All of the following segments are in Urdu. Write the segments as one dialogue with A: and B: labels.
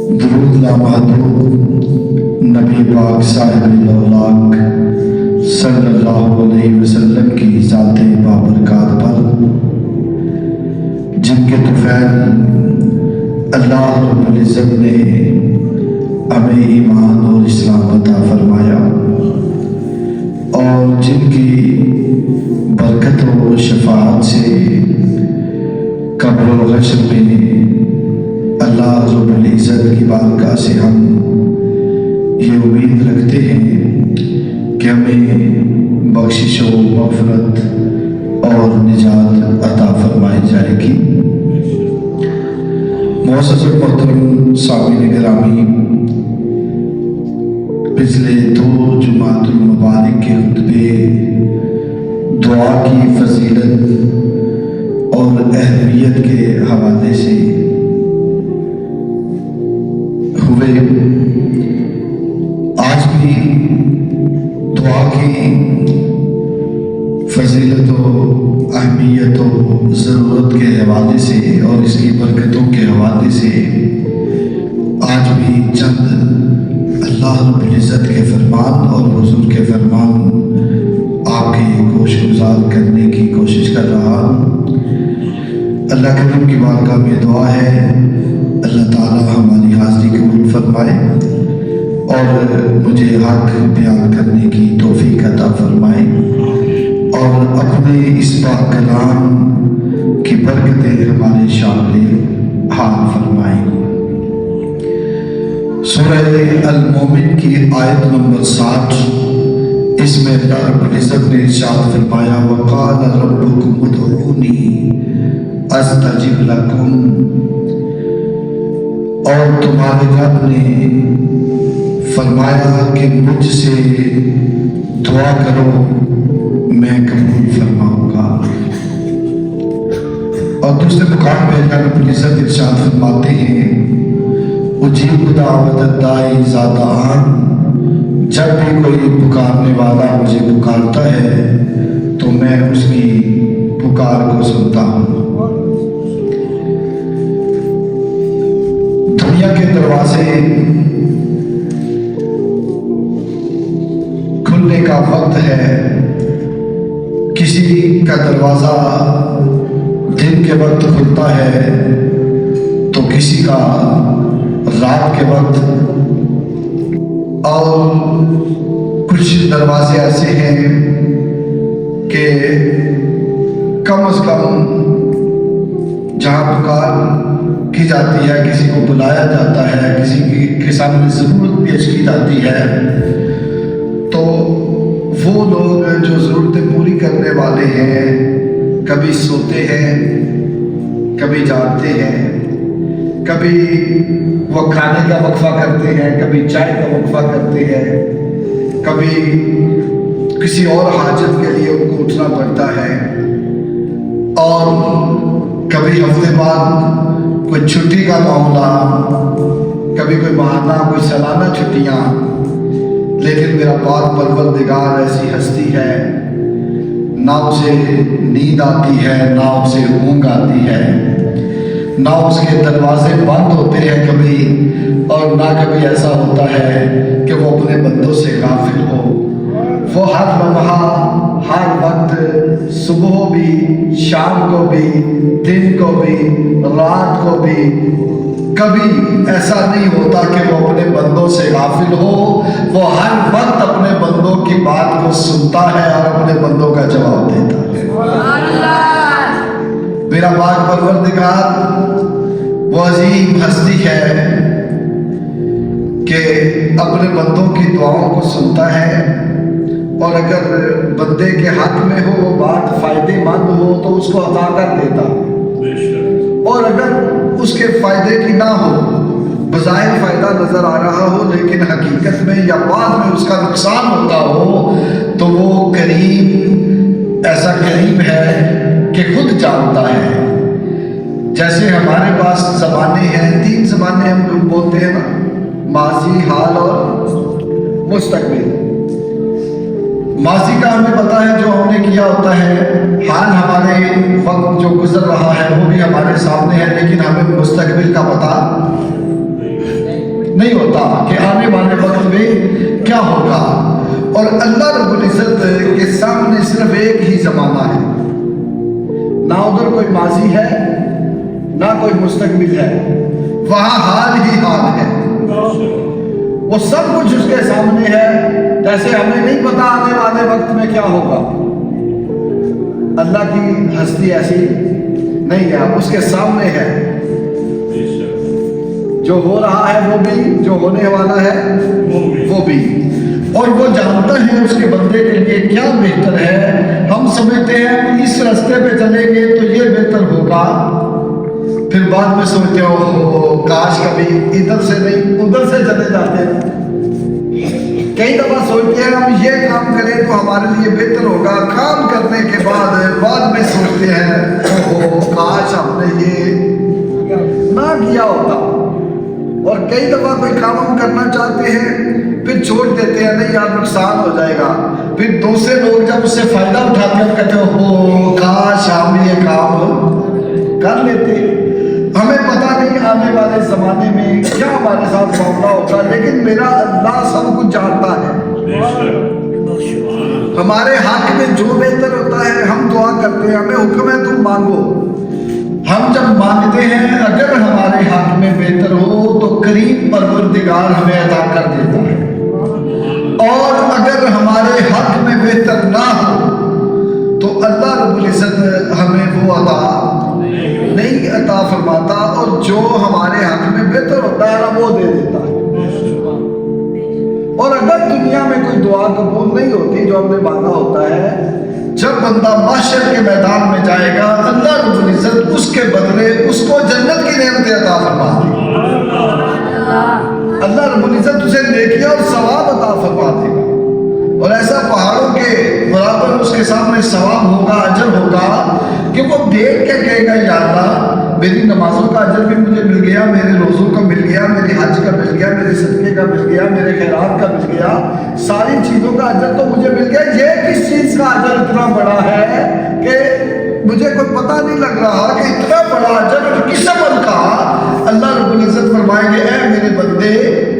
A: درود لامحدود نبی پاک صاحب الاولاق صلی اللہ علیہ وسلم کی ذات بابرکات پر، جن کے طفیل اللہ رب العزت نے ہمیں ایمان اور اسلام عطا فرمایا، اور جن کی برکت و شفاعت سے قبر و حشر میں اللہ رب العزت کی بارگاہ سے ہم یہ امید رکھتے ہیں کہ ہمیں بخشش و مغفرت اور نجات عطا فرمائی جائے گی۔ معزز محترم سامعین گرامی، پچھلے 2 جمعۃ المبارک کے خطبے دعا کی فضیلت اور اہمیت کے حوالے سے ہوئے۔ آج بھی دعا کی فضیلت و اہمیت و ضرورت کے حوالے سے اور اس کی برکتوں کے حوالے سے آج بھی چند اللہ رب العزت کے فرمان اور حضور کے فرمان آپ کے گوش گزار کرنے کی کوشش کر رہا ہوں۔ اللہ کریم کی بارگاہ میں دعا ہے اللہ تعالی ہماری حاضری قبول فرمائے اور مجھے حق بیان کرنے کی توفیق عطا فرمائے، اور اپنے اس پاک کلام کی برکتیں ہمارے شامل حال فرمائے۔ سورہ المومن کی آیت نمبر 60، اس میں اللہ رب العزت نے ارشاد فرمایا وَقَالَ رَبُّكُمُ ادْعُونِي أَسْتَجِبْ لَكُمْ، اور تمہارے رب نے فرمایا کہ مجھ سے دعا کرو میں قبول فرماؤں گا۔ اور دوسرے مقام پہ اللہ رب العزت ارشاد فرماتے ہیں اجیب دعوت الداعی اذا دعان، جب بھی کوئی پکارنے والا مجھے پکارتا ہے تو میں اس کی پکار کو سنتا ہوں۔ دنیا کے دروازے کھلنے کا وقت ہے، کسی کا دروازہ دن کے وقت کھلتا ہے تو کسی کا رات کے وقت، اور کچھ دروازے ایسے ہیں کہ کم از کم جہاں پکار کی جاتی ہے، کسی کو بلایا جاتا ہے، کسی کے سامنے ضرورت پیش کی جاتی ہے، تو وہ لوگ جو ضرورتیں پوری کرنے والے ہیں کبھی سوتے ہیں، کبھی جاگتے ہیں، کبھی وہ کھانے کا وقفہ کرتے ہیں، کبھی چائے کا وقفہ کرتے ہیں، کبھی کسی اور حاجت کے لیے ان کو اٹھنا پڑتا ہے، اور کبھی ہفتے بعد کوئی چھٹی کا معاملہ، کبھی کوئی ماہانہ کوئی سالانہ چھٹیاں۔ لیکن میرا پاک پروردگار ایسی ہستی ہے، نہ اسے نیند آتی ہے، نہ اسے اونگ آتی ہے، نہ اس کے دروازے بند ہوتے ہیں کبھی، اور نہ کبھی ایسا ہوتا ہے کہ وہ اپنے بندوں سے غافل ہو۔ وہ ہر لمحہ، ہر وقت، صبح بھی، شام کو بھی، دن کو بھی، رات کو بھی، کبھی ایسا نہیں ہوتا کہ وہ اپنے بندوں سے غافل ہو۔ وہ ہر وقت اپنے بندوں کی بات کو سنتا ہے اور اپنے بندوں کا جواب دیتا ہے۔ میرا پاک پروردگار وہ عظیم ہستی ہے کہ اپنے بندوں کی دعاؤں کو سنتا ہے، اور اگر بندے کے حق میں ہو وہ بات فائدے مند ہو تو اس کو عطا کر دیتا، اور اگر اس کے فائدے کی نہ ہو، بظاہر فائدہ نظر آ رہا ہو لیکن حقیقت میں یا بعد میں اس کا نقصان ہوتا ہو، تو وہ کریم ایسا کریم ہے کہ خود جانتا ہے۔ جیسے ہمارے پاس زبانیں ہیں، 3 زبانیں ہم لوگ بولتے ہیں نا، ماضی، حال اور مستقبل۔ ماضی کا ہمیں پتہ ہے جو ہم نے کیا ہوتا ہے، حال ہمارے وقت جو گزر رہا ہے وہ بھی ہمارے سامنے ہے، لیکن ہمیں مستقبل کا پتہ نہیں ہوتا کہ آنے والے وقت میں کیا ہوگا. اور اللہ رب العزت کے سامنے صرف ایک ہی زمانہ ہے، نہ ادھر کوئی ماضی ہے نہ کوئی مستقبل ہے، وہاں حال ہی حال ہے. وہ سب کچھ اس کے سامنے ہے. جیسے ہمیں نہیں پتا آنے والے وقت میں کیا ہوگا، اللہ کی ہستی ایسی نہیں ہے، اس کے سامنے ہے. جو ہو رہا ہے وہ بھی، جو ہونے والا ہے وہ بھی. اور وہ جانتا ہے اس کے بندے کے لیے کیا بہتر ہے. ہم سمجھتے ہیں اس راستے پہ چلیں گے تو یہ بہتر ہوگا، پھر بعد میں سوچتے ہو کاش کبھی ادھر سے نہیں ادھر سے چلے جاتے ہیں. کئی دفعہ سوچتے ہیں ہم یہ کام کریں تو ہمارے لیے بہتر ہوگا، کام کرنے کے بعد میں سوچتے ہیں کاش ہم نے یہ نہ کیا ہوتا. اور کئی دفعہ کوئی کام ہم کرنا چاہتے ہیں پھر چھوڑ دیتے ہیں، نہیں یار نقصان ہو جائے گا. پھر دوسرے لوگ جب اس سے فائدہ اٹھاتے ہیں کہتے ہو کاش ہم یہ کام کر لیتے. ہمیں پتہ نہیں آنے والے زمانے میں کیا ہمارے ساتھ معاملہ ہوگا، لیکن میرا اللہ سب کچھ جانتا ہے. ہمارے حق میں جو بہتر ہوتا ہے ہم دعا کرتے ہیں، ہمیں حکم ہے تم مانگو. ہم جب مانگتے ہیں اگر ہمارے حق میں بہتر ہو تو کریم پروردگار ہمیں عطا کر دیتا ہے، اور اگر ہمارے حق میں بہتر نہ ہو تو اللہ رب العزت ہمیں وہ عطا نہیں عطا فرماتا، اور جو ہمارے حق میں بہتر ہوتا ہے نا وہ دے دیتا ہے. اور اگر دنیا میں کوئی دعا قبول نہیں ہوتی جو ہم نے مانگا ہوتا ہے، جب بندہ محشر کے میدان میں جائے گا اللہ رب العزت اس کے بدلے اس کو جنت کی نعمتیں عطا فرما دے گا. اللہ رب العزت اسے نیکی اور ثواب عطا فرما دے گا، اور ایسا پہاڑوں کے برابر اس کے سامنے ثواب ہوگا، اجر ہوگا کہ وہ دیکھ کے کہے گا یا اللہ میری نمازوں کا اجر بھی مجھے مل گیا، میرے روزوں کا مل گیا، میری حج کا مل گیا، میرے صدقے کا مل گیا، میرے خیرات کا مل گیا، ساری چیزوں کا اجر تو مجھے مل گیا. یہ کس چیز کا اجر اتنا بڑا ہے کہ مجھے کوئی پتہ نہیں لگ رہا کہ اتنا بڑا اجر کس عمل کا. اللہ رب العزت فرمائیں گے اے میرے بندے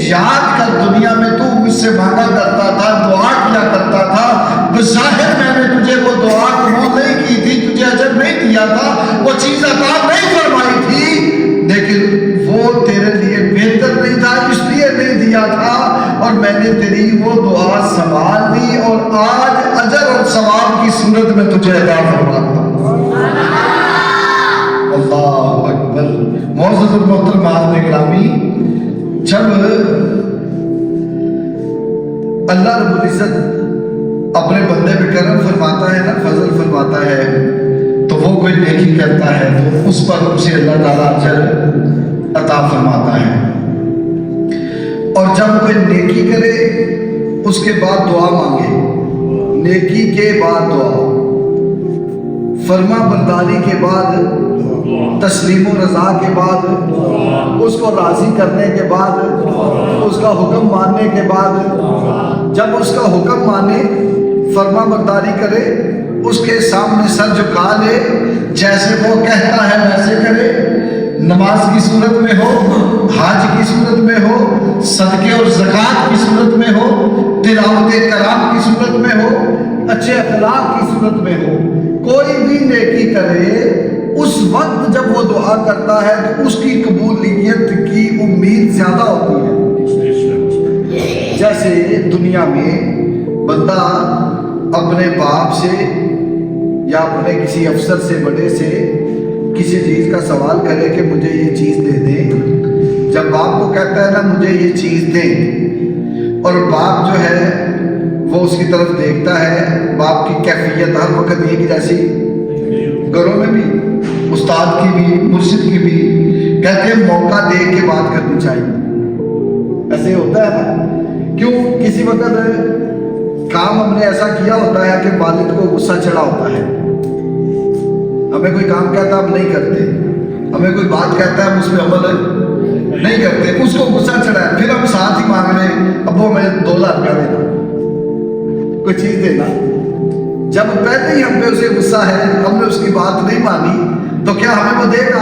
A: یاد کر دنیا میں تو مجھ سے مانگا کرتا تھا، دعا کیا کرتا تھا، بظاہر میں نے تجھے وہ دعا قبول نہیں کی تھی، تجھے اجر نہیں دیا تھا، وہ چیز عطا نہیں فرمائی تھی، لیکن وہ تیرے لیے بہتر نہیں تھا اس لیے نہیں دیا تھا، اور میں نے تیری وہ دعا سنبھال لی اور آج اجر اور ثواب کی صورت میں تجھے عطا فرماتا ہوں. اللہ اکبر. معزز المحترمات گرامی، جب اللہ رب العزت اپنے بندے پہ کرم فرماتا ہے نا، فضل فرماتا ہے، تو وہ کوئی نیکی کرتا ہے تو اس پر اسے اللہ تعالیٰ اجر عطا فرماتا ہے. اور جب کوئی نیکی کرے اس کے بعد دعا مانگے، نیکی کے بعد دعا، فرما برداری کے بعد، تسلیم و رضا کے بعد، اس کو راضی کرنے کے بعد، اس کا حکم ماننے کے بعد، جب اس کا حکم مانے، فرما برداری کرے، اس کے سامنے سر جھکا لے، جیسے وہ کہتا ہے ویسے کرے، نماز کی صورت میں ہو، حج کی صورت میں ہو، صدقے اور زکوٰۃ کی صورت میں ہو، تلاوت کلام کی صورت میں ہو، اچھے اخلاق کی صورت میں ہو، کوئی بھی نیکی کرے، اس وقت جب وہ دعا کرتا ہے تو اس کی قبولیت کی امید زیادہ ہوتی ہے. جیسے دنیا میں بندہ اپنے باپ سے یا اپنے کسی افسر سے، بڑے سے کسی چیز کا سوال کرے کہ مجھے یہ چیز دے دیں، جب باپ کو کہتا ہے نا مجھے یہ چیز دیں، اور باپ جو ہے وہ اس کی طرف دیکھتا ہے، باپ کی کیفیت ہر وقت یہ کہ جیسی گھروں میں بھی، استاد کی بھی، مرشد کی بھی، کہتے ہیں موقع دے کے بات کرنی چاہیے. ایسے ہوتا ہے نا، کیوں کسی وقت کام ہم نے ایسا کیا ہوتا ہے کہ والد کو غصہ چڑھا ہوتا ہے، ہمیں کوئی کام کہتا ہم نہیں کرتے، ہمیں کوئی بات کہتا ہے ہم اس پہ عمل نہیں کرتے، اس کو غصہ چڑھا ہے، پھر ہم ساتھ ہی مانگ رہے ہیں اب وہ ہمیں 2 لاکھ کا دینا، کوئی چیز دینا. جب پہلے ہی ہم پہ اسے غصہ ہے، ہم نے اس کی بات نہیں مانی، تو کیا ہمیں وہ دے گا؟